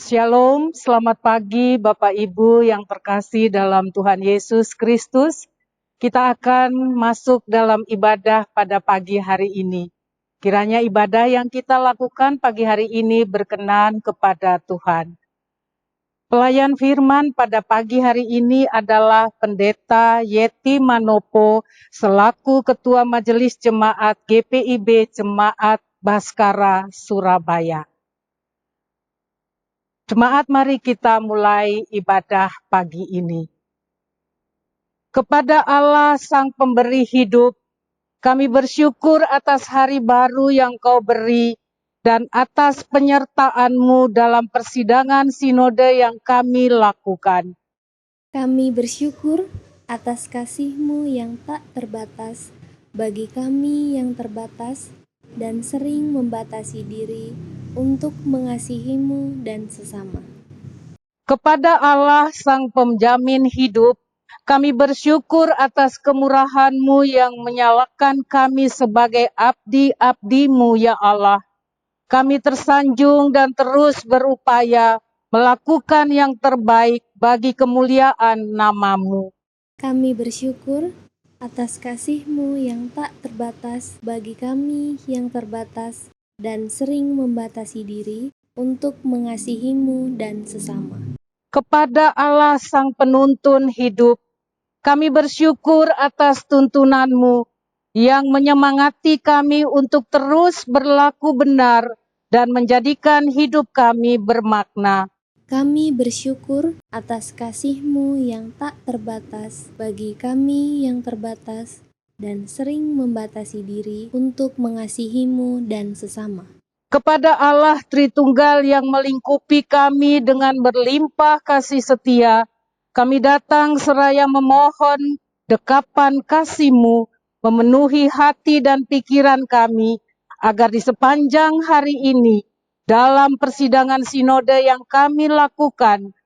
Shalom, selamat pagi Bapak Ibu yang terkasih dalam Tuhan Yesus Kristus. Kita akan masuk dalam ibadah pada pagi hari ini. Kiranya ibadah yang kita lakukan pagi hari ini berkenan kepada Tuhan. Pelayan firman pada pagi hari ini adalah Pendeta Yeti Manopo selaku Ketua Majelis Jemaat GPIB Jemaat Baskara Surabaya. Jemaat, mari kita mulai ibadah pagi ini. Kepada Allah Sang Pemberi Hidup, kami bersyukur atas hari baru yang Kau beri dan atas penyertaan-Mu dalam persidangan sinode yang kami lakukan. Kami bersyukur atas kasih-Mu yang tak terbatas bagi kami yang terbatas dan sering membatasi diri untuk mengasihi-Mu dan sesama. Kepada Allah Sang Penjamin hidup, kami bersyukur atas kemurahan-Mu yang menyalakan kami sebagai abdi-abdi-Mu ya Allah. Kami tersanjung dan terus berupaya melakukan yang terbaik bagi kemuliaan nama-Mu. Kami bersyukur atas kasih-Mu yang tak terbatas bagi kami yang terbatas dan sering membatasi diri untuk mengasihi-Mu dan sesama. Kepada Allah Sang Penuntun hidup, kami bersyukur atas tuntunan-Mu yang menyemangati kami untuk terus berlaku benar dan menjadikan hidup kami bermakna. Kami bersyukur atas kasih-Mu yang tak terbatas bagi kami yang terbatas dan sering membatasi diri untuk mengasihi-Mu dan sesama. Kepada Allah Tritunggal yang melingkupi kami dengan berlimpah kasih setia, kami datang seraya memohon dekapan kasih-Mu memenuhi hati dan pikiran kami, agar di sepanjang hari ini, dalam persidangan sinode yang kami lakukan,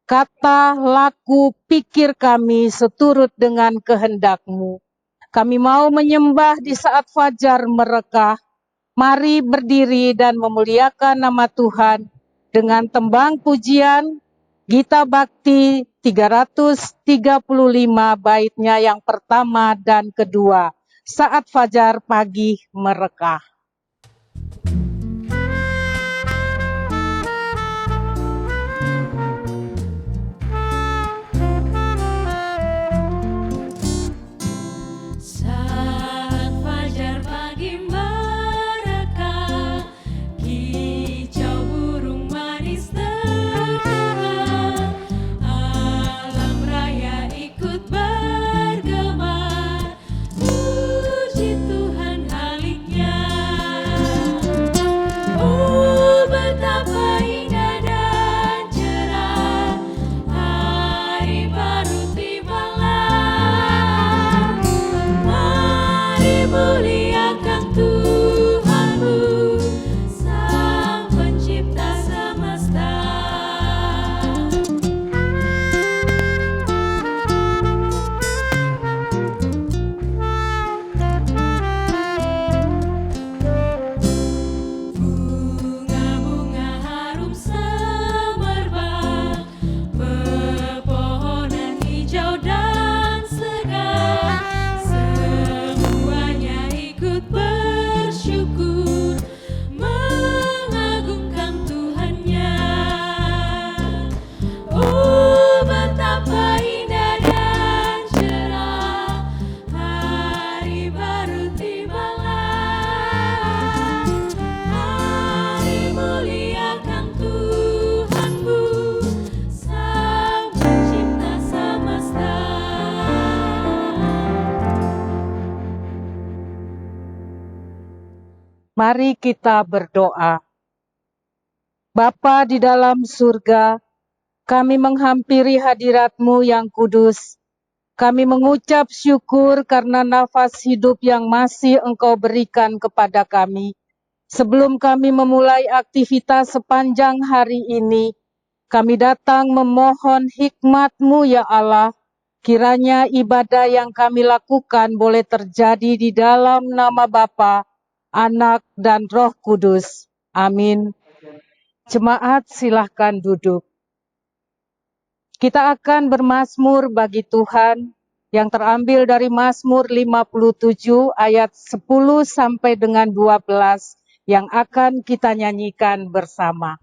kata, laku, pikir kami seturut dengan kehendak-Mu. Kami mau menyembah di saat fajar merekah. Mari berdiri dan memuliakan nama Tuhan dengan tembang pujian Gita Bakti 335 baitnya yang pertama dan kedua, saat fajar pagi merekah. Mari kita berdoa. Bapa di dalam surga, kami menghampiri hadirat-Mu yang kudus. Kami mengucap syukur karena nafas hidup yang masih Engkau berikan kepada kami. Sebelum kami memulai aktivitas sepanjang hari ini, kami datang memohon hikmat-Mu ya Allah. Kiranya ibadah yang kami lakukan boleh terjadi di dalam nama Bapa, Anak, dan Roh Kudus. Amin. Jemaat silahkan duduk. Kita akan bermazmur bagi Tuhan yang terambil dari Mazmur 57 ayat 10 sampai dengan 12 yang akan kita nyanyikan bersama.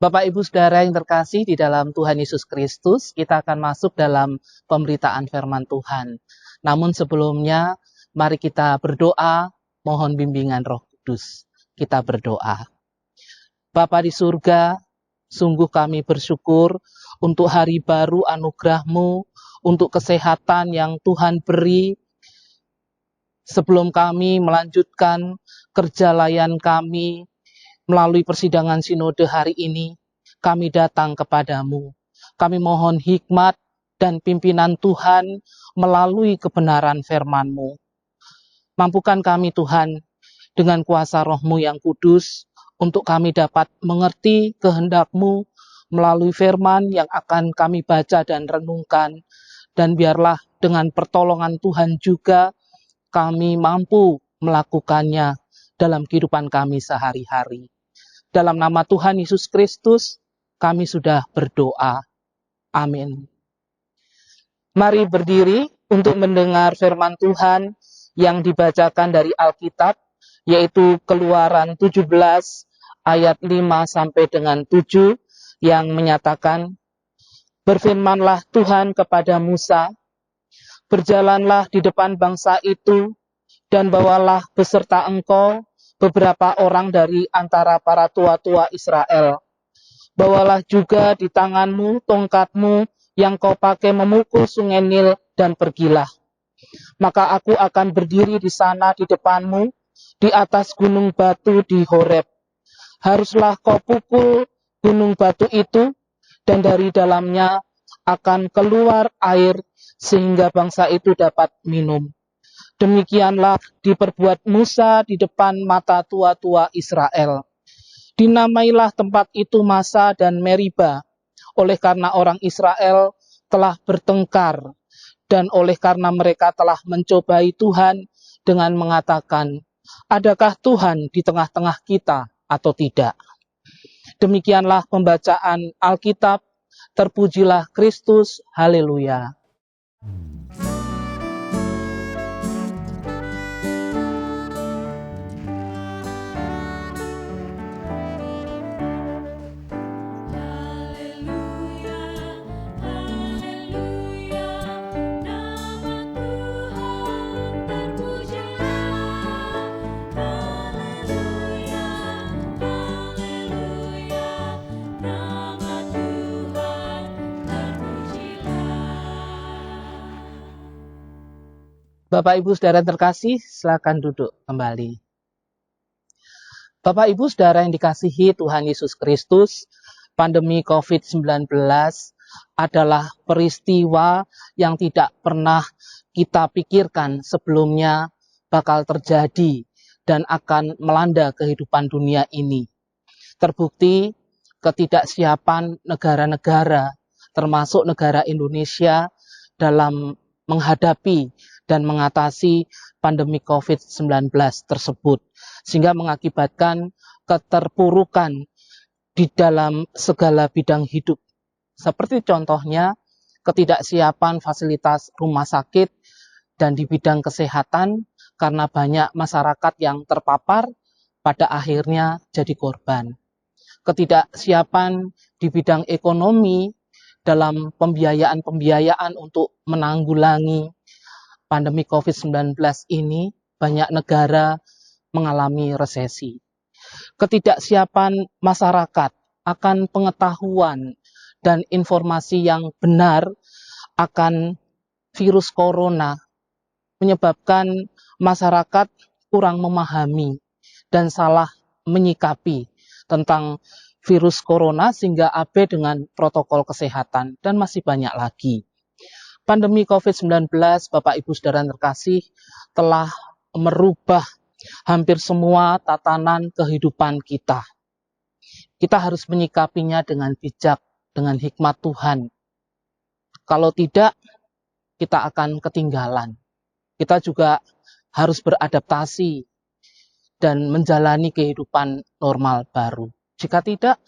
Bapak Ibu Saudara yang terkasih di dalam Tuhan Yesus Kristus, kita akan masuk dalam pemberitaan firman Tuhan. Namun sebelumnya, mari kita berdoa, mohon bimbingan Roh Kudus. Kita berdoa. Bapa di surga, sungguh kami bersyukur untuk hari baru anugerah-Mu, untuk kesehatan yang Tuhan beri. Sebelum kami melanjutkan kerja layan kami melalui persidangan sinode hari ini, kami datang kepadamu. Kami mohon hikmat dan pimpinan Tuhan melalui kebenaran firman-Mu. Mampukan kami Tuhan dengan kuasa Roh-Mu yang kudus, untuk kami dapat mengerti kehendak-Mu melalui firman yang akan kami baca dan renungkan. Dan biarlah dengan pertolongan Tuhan juga kami mampu melakukannya dalam kehidupan kami sehari-hari. Dalam nama Tuhan Yesus Kristus, kami sudah berdoa. Amin. Mari berdiri untuk mendengar firman Tuhan yang dibacakan dari Alkitab, yaitu Keluaran 17 ayat 5 sampai dengan 7 yang menyatakan, berfirmanlah Tuhan kepada Musa, berjalanlah di depan bangsa itu dan bawalah beserta engkau beberapa orang dari antara para tua-tua Israel. Bawalah juga di tanganmu tongkatmu yang kau pakai memukul sungai Nil dan pergilah. Maka aku akan berdiri di sana di depanmu di atas gunung batu di Horeb. Haruslah kau pukul gunung batu itu, dan dari dalamnya akan keluar air sehingga bangsa itu dapat minum. Demikianlah diperbuat Musa di depan mata tua-tua Israel. Dinamailah tempat itu Masa dan Meriba, oleh karena orang Israel telah bertengkar, dan oleh karena mereka telah mencobai Tuhan dengan mengatakan, adakah Tuhan di tengah-tengah kita atau tidak? Demikianlah pembacaan Alkitab. Terpujilah Kristus. Haleluya. Bapak Ibu Saudara terkasih, silakan duduk kembali. Bapak Ibu Saudara yang dikasihi Tuhan Yesus Kristus, pandemi COVID-19 adalah peristiwa yang tidak pernah kita pikirkan sebelumnya bakal terjadi dan akan melanda kehidupan dunia ini. Terbukti ketidaksiapan negara-negara, termasuk negara Indonesia, dalam menghadapi dan mengatasi pandemi COVID-19 tersebut, sehingga mengakibatkan keterpurukan di dalam segala bidang hidup. Seperti contohnya ketidaksiapan fasilitas rumah sakit dan di bidang kesehatan, karena banyak masyarakat yang terpapar pada akhirnya jadi korban. Ketidaksiapan di bidang ekonomi dalam pembiayaan untuk menanggulangi pandemi COVID-19 ini, banyak negara mengalami resesi. Ketidaksiapan masyarakat akan pengetahuan dan informasi yang benar akan virus corona menyebabkan masyarakat kurang memahami dan salah menyikapi tentang virus corona sehingga abai dengan protokol kesehatan, dan masih banyak lagi. Pandemi COVID-19, Bapak Ibu Saudara terkasih, telah merubah hampir semua tatanan kehidupan kita. Kita harus menyikapinya dengan bijak, dengan hikmat Tuhan. Kalau tidak, kita akan ketinggalan. Kita juga harus beradaptasi dan menjalani kehidupan normal baru. Jika tidak,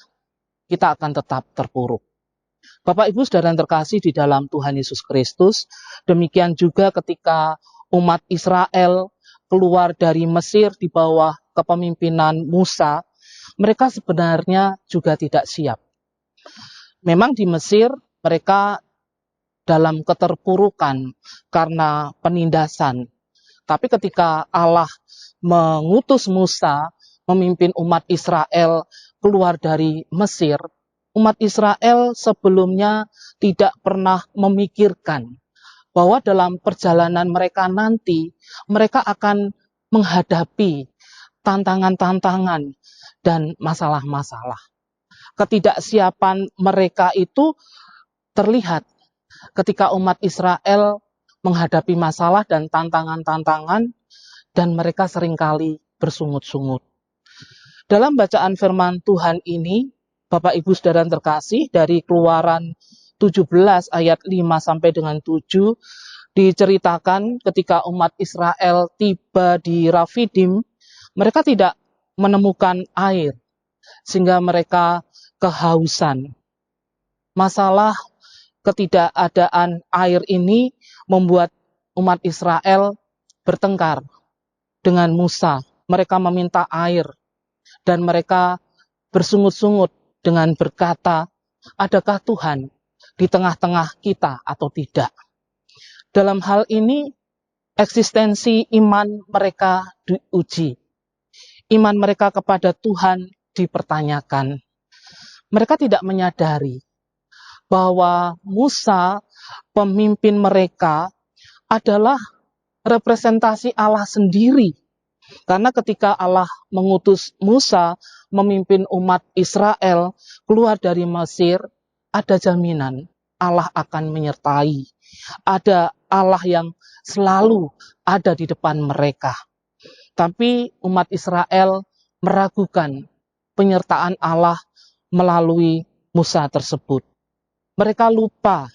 kita akan tetap terpuruk. Bapak Ibu Saudara yang terkasih di dalam Tuhan Yesus Kristus, demikian juga ketika umat Israel keluar dari Mesir di bawah kepemimpinan Musa, mereka sebenarnya juga tidak siap. Memang di Mesir mereka dalam keterpurukan karena penindasan. Tapi ketika Allah mengutus Musa memimpin umat Israel keluar dari Mesir, umat Israel sebelumnya tidak pernah memikirkan bahwa dalam perjalanan mereka nanti, mereka akan menghadapi tantangan-tantangan dan masalah-masalah. Ketidaksiapan mereka itu terlihat ketika umat Israel menghadapi masalah dan tantangan-tantangan, dan mereka seringkali bersungut-sungut. Dalam bacaan firman Tuhan ini, Bapak Ibu Saudara yang terkasih, dari Keluaran 17 ayat 5 sampai dengan 7, diceritakan ketika umat Israel tiba di Rafidim, mereka tidak menemukan air, sehingga mereka kehausan. Masalah ketidakadaan air ini membuat umat Israel bertengkar dengan Musa. Mereka meminta air dan mereka bersungut-sungut dengan berkata, adakah Tuhan di tengah-tengah kita atau tidak? Dalam hal ini, eksistensi iman mereka diuji. Iman mereka kepada Tuhan dipertanyakan. Mereka tidak menyadari bahwa Musa, pemimpin mereka, adalah representasi Allah sendiri. Karena ketika Allah mengutus Musa memimpin umat Israel keluar dari Mesir, ada jaminan Allah akan menyertai. Ada Allah yang selalu ada di depan mereka. Tapi umat Israel meragukan penyertaan Allah melalui Musa tersebut. Mereka lupa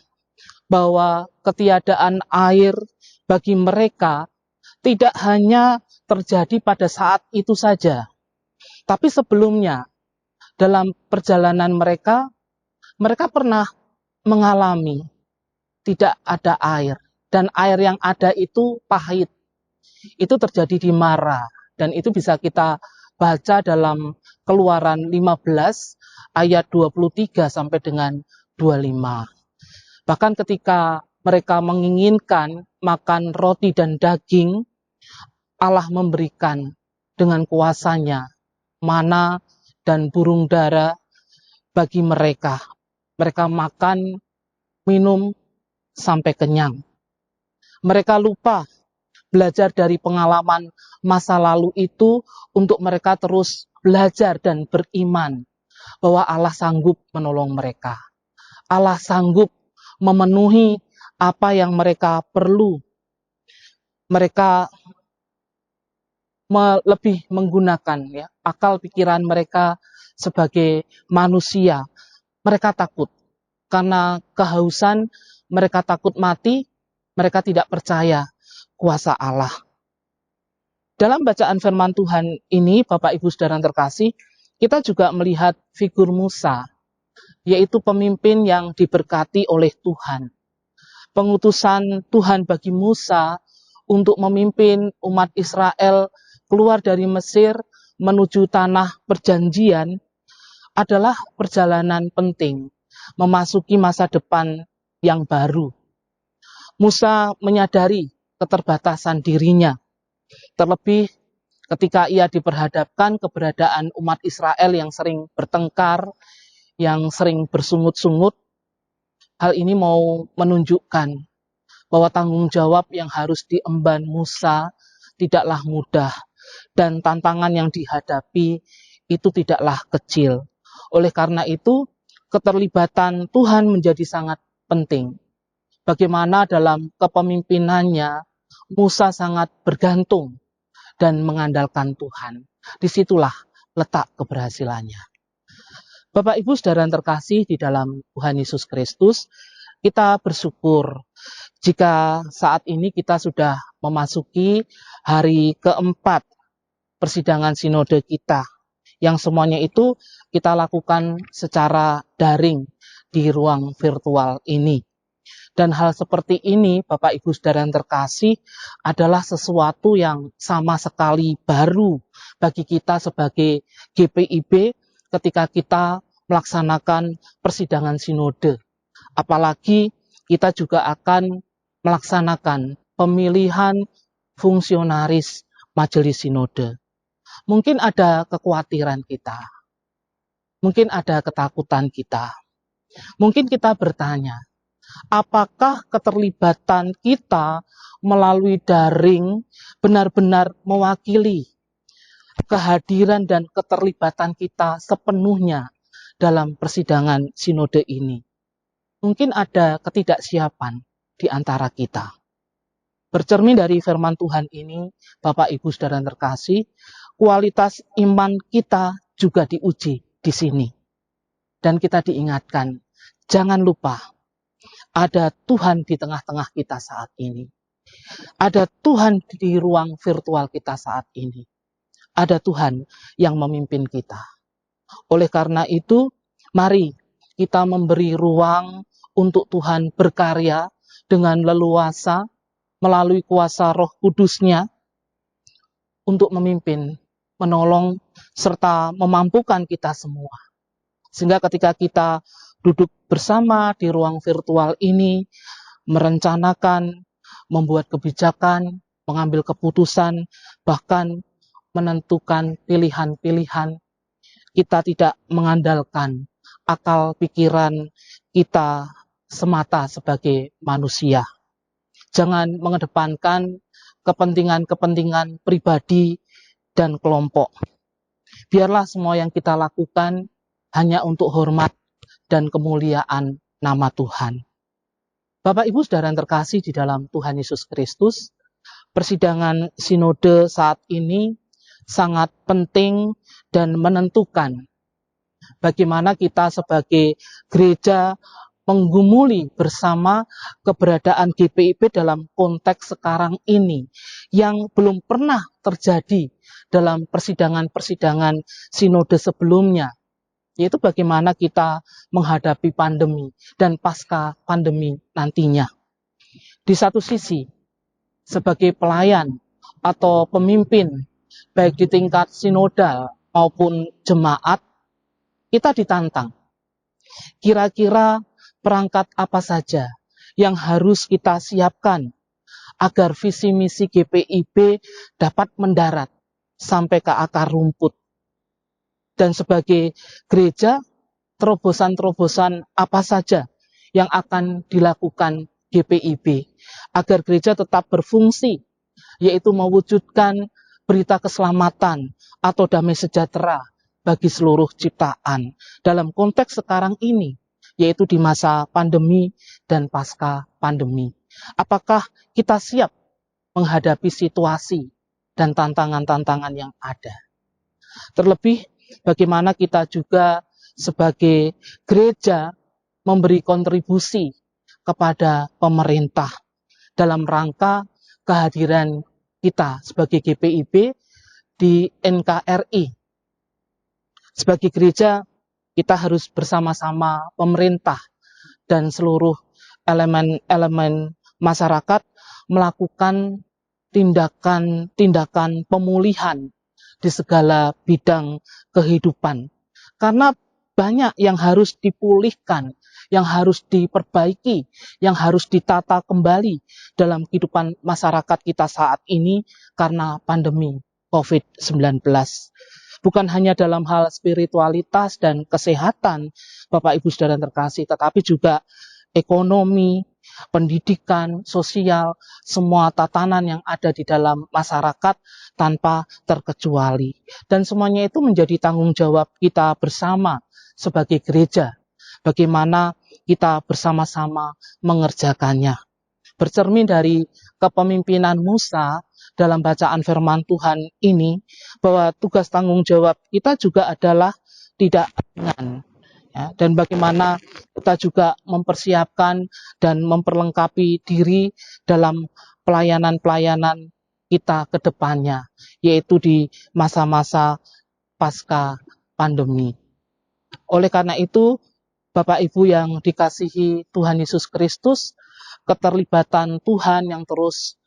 bahwa ketiadaan air bagi mereka tidak hanya terjadi pada saat itu saja, tapi sebelumnya dalam perjalanan mereka pernah mengalami tidak ada air, dan air yang ada itu pahit. Itu terjadi di Mara, dan itu bisa kita baca dalam Keluaran 15 ayat 23 sampai dengan 25. Bahkan ketika mereka menginginkan makan roti dan daging, Allah memberikan dengan kuasanya mana dan burung dara bagi mereka. Mereka makan, minum, sampai kenyang. Mereka lupa belajar dari pengalaman masa lalu itu untuk mereka terus belajar dan beriman bahwa Allah sanggup menolong mereka. Allah sanggup memenuhi apa yang mereka perlu. Mereka lebih menggunakan akal pikiran mereka sebagai manusia. Mereka takut karena kehausan, mereka takut mati, mereka tidak percaya kuasa Allah. Dalam bacaan firman Tuhan ini, Bapak Ibu Saudara yang terkasih, kita juga melihat figur Musa, yaitu pemimpin yang diberkati oleh Tuhan. Pengutusan Tuhan bagi Musa untuk memimpin umat Israel keluar dari Mesir menuju tanah perjanjian adalah perjalanan penting, memasuki masa depan yang baru. Musa menyadari keterbatasan dirinya, terlebih ketika ia diperhadapkan keberadaan umat Israel yang sering bertengkar, yang sering bersungut-sungut. Hal ini mau menunjukkan bahwa tanggung jawab yang harus diemban Musa tidaklah mudah, dan tantangan yang dihadapi itu tidaklah kecil. Oleh karena itu, keterlibatan Tuhan menjadi sangat penting. Bagaimana dalam kepemimpinannya, Musa sangat bergantung dan mengandalkan Tuhan. Disitulah letak keberhasilannya. Bapak Ibu Saudara yang terkasih di dalam Tuhan Yesus Kristus, kita bersyukur jika saat ini kita sudah memasuki hari keempat persidangan sinode kita, yang semuanya itu kita lakukan secara daring di ruang virtual ini. Dan hal seperti ini, Bapak Ibu Saudara yang terkasih, adalah sesuatu yang sama sekali baru bagi kita sebagai GPIB ketika kita melaksanakan persidangan sinode. Apalagi kita juga akan melaksanakan pemilihan fungsionaris majelis sinode. Mungkin ada kekhawatiran kita, mungkin ada ketakutan kita, mungkin kita bertanya, apakah keterlibatan kita melalui daring benar-benar mewakili kehadiran dan keterlibatan kita sepenuhnya dalam persidangan sinode ini? Mungkin ada ketidaksiapan di antara kita. Bercermin dari firman Tuhan ini, Bapak Ibu Saudara yang terkasih, kualitas iman kita juga diuji di sini. Dan kita diingatkan, jangan lupa, ada Tuhan di tengah-tengah kita saat ini. Ada Tuhan di ruang virtual kita saat ini. Ada Tuhan yang memimpin kita. Oleh karena itu, mari kita memberi ruang untuk Tuhan berkarya dengan leluasa melalui kuasa Roh Kudus-Nya untuk memimpin, menolong, serta memampukan kita semua. Sehingga ketika kita duduk bersama di ruang virtual ini, merencanakan, membuat kebijakan, mengambil keputusan, bahkan menentukan pilihan-pilihan, kita tidak mengandalkan akal pikiran kita semata sebagai manusia. Jangan mengedepankan kepentingan-kepentingan pribadi dan kelompok. Biarlah semua yang kita lakukan hanya untuk hormat dan kemuliaan nama Tuhan. Bapak Ibu Saudara yang terkasih di dalam Tuhan Yesus Kristus, persidangan sinode saat ini sangat penting dan menentukan bagaimana kita sebagai gereja menggumuli bersama keberadaan GPIB dalam konteks sekarang ini yang belum pernah terjadi dalam persidangan-persidangan sinode sebelumnya, yaitu bagaimana kita menghadapi pandemi dan pasca pandemi nantinya. Di satu sisi, sebagai pelayan atau pemimpin, baik di tingkat sinodal maupun jemaat, kita ditantang. Kira-kira perangkat apa saja yang harus kita siapkan agar visi misi GPIB dapat mendarat sampai ke akar rumput. Dan sebagai gereja, terobosan-terobosan apa saja yang akan dilakukan GPIB agar gereja tetap berfungsi, yaitu mewujudkan berita keselamatan atau damai sejahtera bagi seluruh ciptaan dalam konteks sekarang ini, yaitu di masa pandemi dan pasca pandemi. Apakah kita siap menghadapi situasi dan tantangan-tantangan yang ada? Terlebih, bagaimana kita juga sebagai gereja memberi kontribusi kepada pemerintah dalam rangka kehadiran kita sebagai GPIB di NKRI. Sebagai gereja, kita harus bersama-sama pemerintah dan seluruh elemen-elemen masyarakat melakukan tindakan-tindakan pemulihan di segala bidang kehidupan. Karena banyak yang harus dipulihkan, yang harus diperbaiki, yang harus ditata kembali dalam kehidupan masyarakat kita saat ini karena pandemi COVID-19. Bukan hanya dalam hal spiritualitas dan kesehatan, Bapak Ibu Saudara yang terkasih, tetapi juga ekonomi, pendidikan, sosial, semua tatanan yang ada di dalam masyarakat tanpa terkecuali. Dan semuanya itu menjadi tanggung jawab kita bersama sebagai gereja. Bagaimana kita bersama-sama mengerjakannya. Bercermin dari kepemimpinan Musa dalam bacaan firman Tuhan ini, bahwa tugas tanggung jawab kita juga adalah tidak ringan. Ya, dan bagaimana kita juga mempersiapkan dan memperlengkapi diri dalam pelayanan-pelayanan kita ke depannya, yaitu di masa-masa pasca pandemi. Oleh karena itu, Bapak Ibu yang dikasihi Tuhan Yesus Kristus, keterlibatan Tuhan yang terus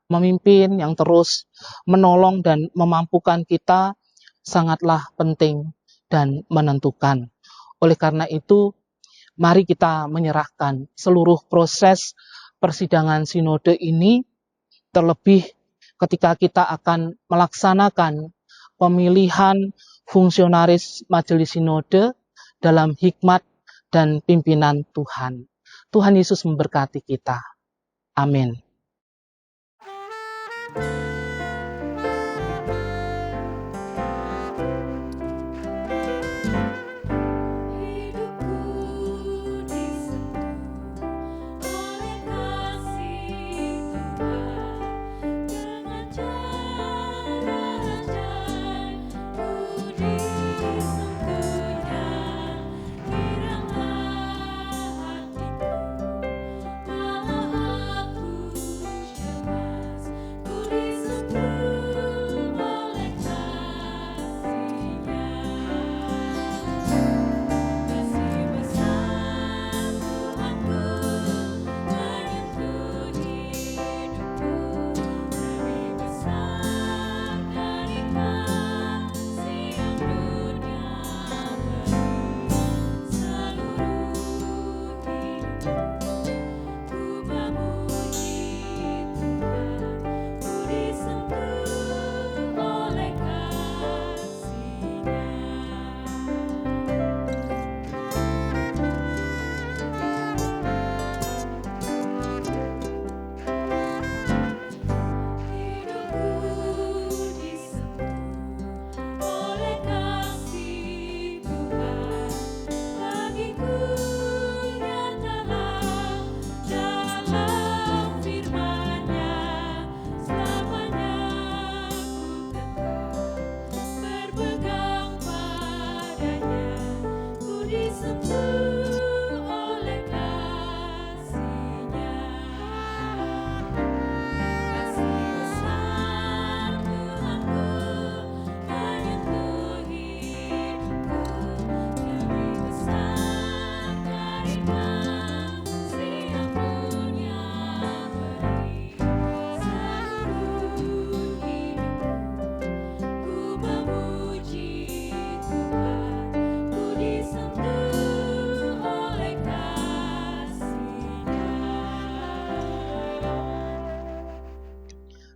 memimpin, yang terus menolong dan memampukan kita sangatlah penting dan menentukan. Oleh karena itu, mari kita menyerahkan seluruh proses persidangan sinode ini, terlebih ketika kita akan melaksanakan pemilihan fungsionaris majelis sinode dalam hikmat dan pimpinan Tuhan. Tuhan Yesus memberkati kita. Amin.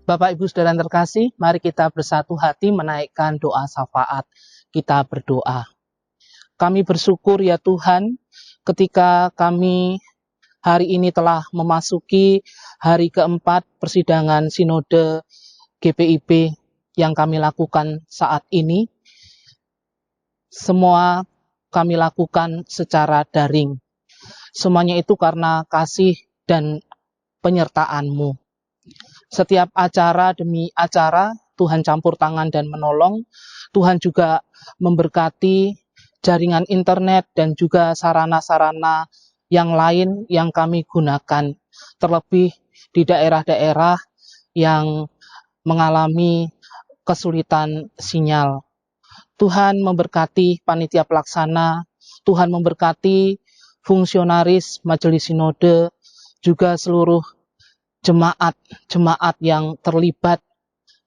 Bapak, Ibu, Saudara yang terkasih, mari kita bersatu hati menaikkan doa syafaat. Kita berdoa. Kami bersyukur ya Tuhan, ketika kami hari ini telah memasuki hari keempat persidangan sinode GPIB yang kami lakukan saat ini. Semua kami lakukan secara daring. Semuanya itu karena kasih dan penyertaan-Mu. Setiap acara demi acara, Tuhan campur tangan dan menolong. Tuhan juga memberkati jaringan internet dan juga sarana-sarana yang lain yang kami gunakan. Terlebih di daerah-daerah yang mengalami kesulitan sinyal. Tuhan memberkati panitia pelaksana, Tuhan memberkati fungsionaris majelis sinode, juga seluruh jemaat yang terlibat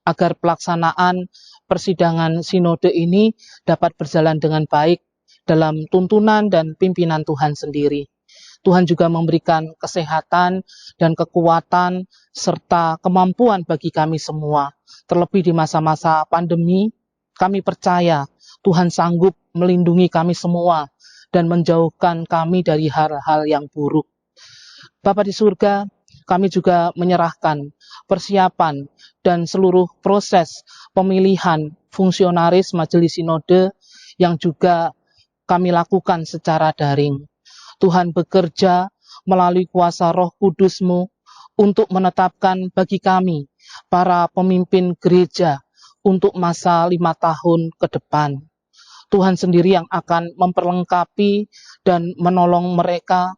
agar pelaksanaan persidangan sinode ini dapat berjalan dengan baik dalam tuntunan dan pimpinan Tuhan sendiri. Tuhan juga memberikan kesehatan dan kekuatan serta kemampuan bagi kami semua. Terlebih di masa-masa pandemi, kami percaya Tuhan sanggup melindungi kami semua dan menjauhkan kami dari hal-hal yang buruk. Bapa di surga, kami juga menyerahkan persiapan dan seluruh proses pemilihan fungsionaris majelis sinode yang juga kami lakukan secara daring. Tuhan bekerja melalui kuasa Roh Kudus-Mu untuk menetapkan bagi kami, para pemimpin gereja, untuk masa 5 tahun ke depan. Tuhan sendiri yang akan memperlengkapi dan menolong mereka.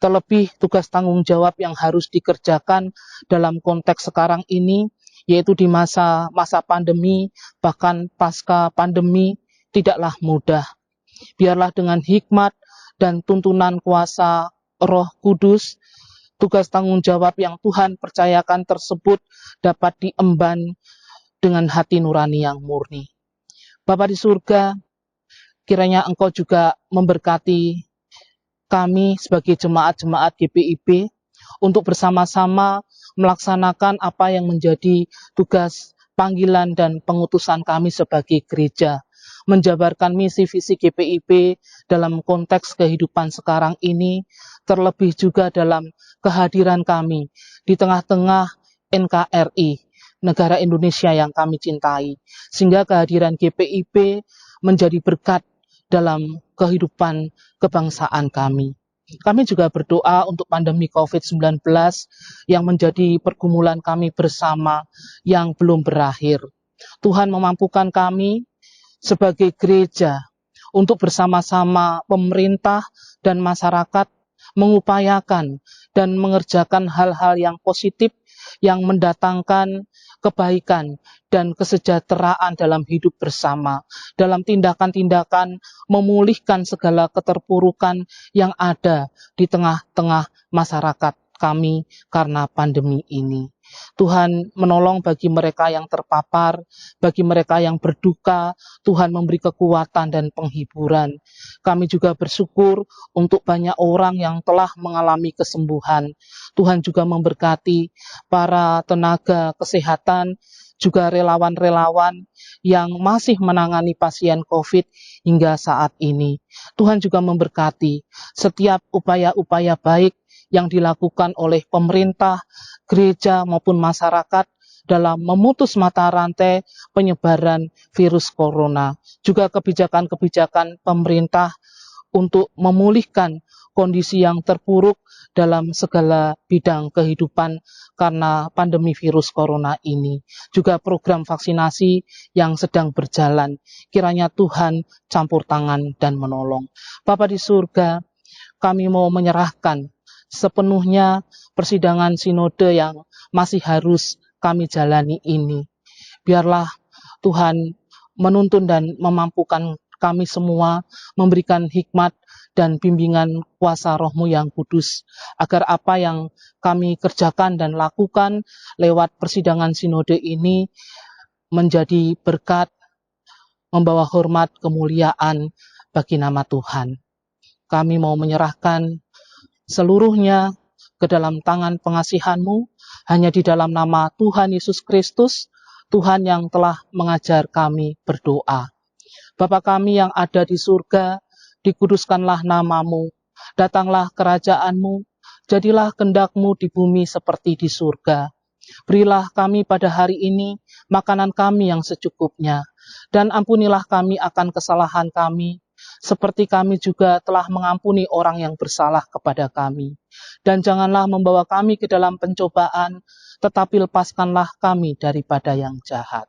Terlebih tugas tanggung jawab yang harus dikerjakan dalam konteks sekarang ini, yaitu di masa pandemi, bahkan pasca pandemi, tidaklah mudah. Biarlah dengan hikmat dan tuntunan kuasa Roh Kudus, tugas tanggung jawab yang Tuhan percayakan tersebut dapat diemban dengan hati nurani yang murni. Bapa di surga, Kiranya Engkau juga memberkati kami sebagai jemaat-jemaat GPIB untuk bersama-sama melaksanakan apa yang menjadi tugas panggilan dan pengutusan kami sebagai gereja, menjabarkan misi visi GPIB dalam konteks kehidupan sekarang ini, terlebih juga dalam kehadiran kami di tengah-tengah NKRI, negara Indonesia yang kami cintai, sehingga kehadiran GPIB menjadi berkat dalam kehidupan kebangsaan kami. Kami juga berdoa untuk pandemi COVID-19 yang menjadi pergumulan kami bersama yang belum berakhir. Tuhan memampukan kami sebagai gereja untuk bersama-sama pemerintah dan masyarakat mengupayakan dan mengerjakan hal-hal yang positif yang mendatangkan kebaikan dan kesejahteraan dalam hidup bersama, dalam tindakan-tindakan memulihkan segala keterpurukan yang ada di tengah-tengah masyarakat kami karena pandemi ini. Tuhan menolong bagi mereka yang terpapar, bagi mereka yang berduka, Tuhan memberi kekuatan dan penghiburan. Kami juga bersyukur untuk banyak orang yang telah mengalami kesembuhan. Tuhan juga memberkati para tenaga kesehatan, juga relawan-relawan yang masih menangani pasien COVID hingga saat ini. Tuhan juga memberkati setiap upaya-upaya baik yang dilakukan oleh pemerintah, gereja maupun masyarakat dalam memutus mata rantai penyebaran virus corona. Juga kebijakan-kebijakan pemerintah untuk memulihkan kondisi yang terpuruk dalam segala bidang kehidupan karena pandemi virus corona ini. Juga program vaksinasi yang sedang berjalan. Kiranya Tuhan campur tangan dan menolong. Bapa di surga, kami mau menyerahkan sepenuhnya persidangan sinode yang masih harus kami jalani ini. Biarlah Tuhan menuntun dan memampukan kami semua, memberikan hikmat dan bimbingan kuasa Roh-Mu yang kudus, agar apa yang kami kerjakan dan lakukan lewat persidangan sinode ini menjadi berkat, membawa hormat, kemuliaan bagi nama Tuhan. Kami mau menyerahkan seluruhnya ke dalam tangan pengasihan-Mu, hanya di dalam nama Tuhan Yesus Kristus, Tuhan yang telah mengajar kami berdoa. Bapa kami yang ada di surga, dikuduskanlah nama-Mu, datanglah kerajaan-Mu, jadilah kehendak-Mu di bumi seperti di surga. Berilah kami pada hari ini makanan kami yang secukupnya, dan ampunilah kami akan kesalahan kami, seperti kami juga telah mengampuni orang yang bersalah kepada kami. Dan janganlah membawa kami ke dalam pencobaan, tetapi lepaskanlah kami daripada yang jahat.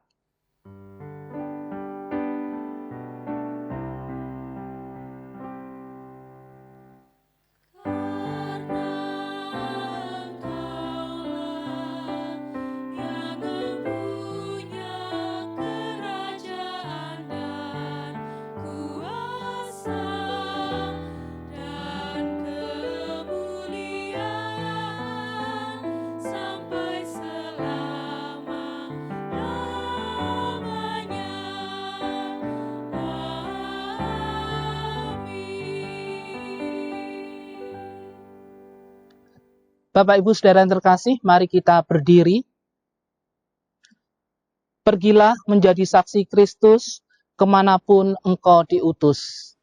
Bapak Ibu Saudara yang terkasih, mari kita berdiri. Pergilah menjadi saksi Kristus kemanapun engkau diutus.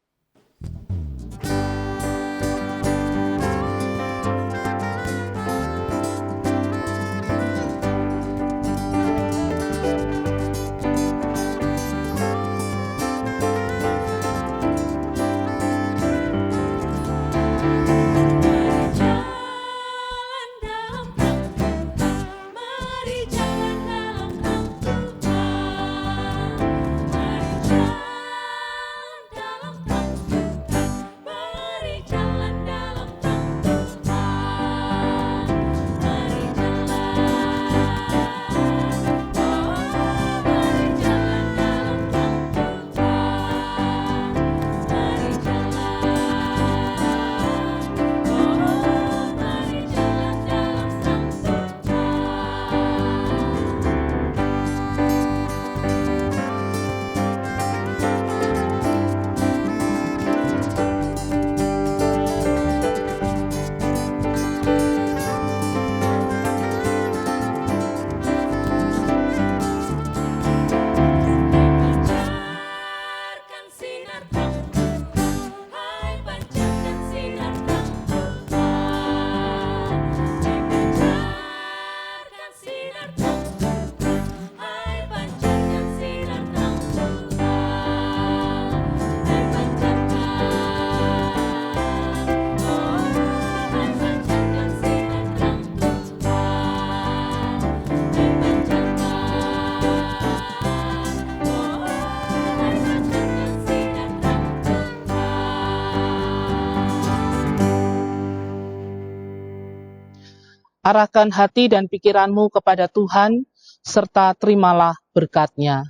Arahkan hati dan pikiranmu kepada Tuhan, serta terimalah berkat-Nya.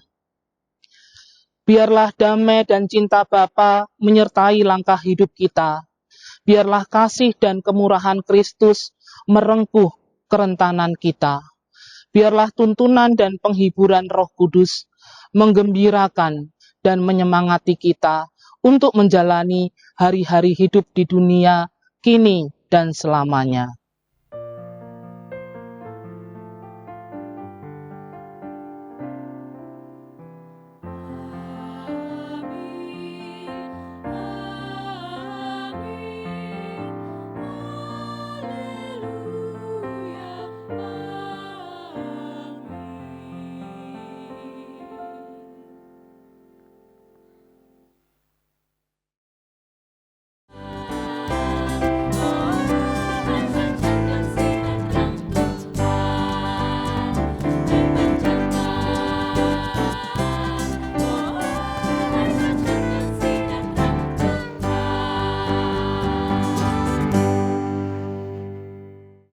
Biarlah damai dan cinta Bapa menyertai langkah hidup kita. Biarlah kasih dan kemurahan Kristus merengkuh kerentanan kita. Biarlah tuntunan dan penghiburan Roh Kudus menggembirakan dan menyemangati kita untuk menjalani hari-hari hidup di dunia kini dan selamanya.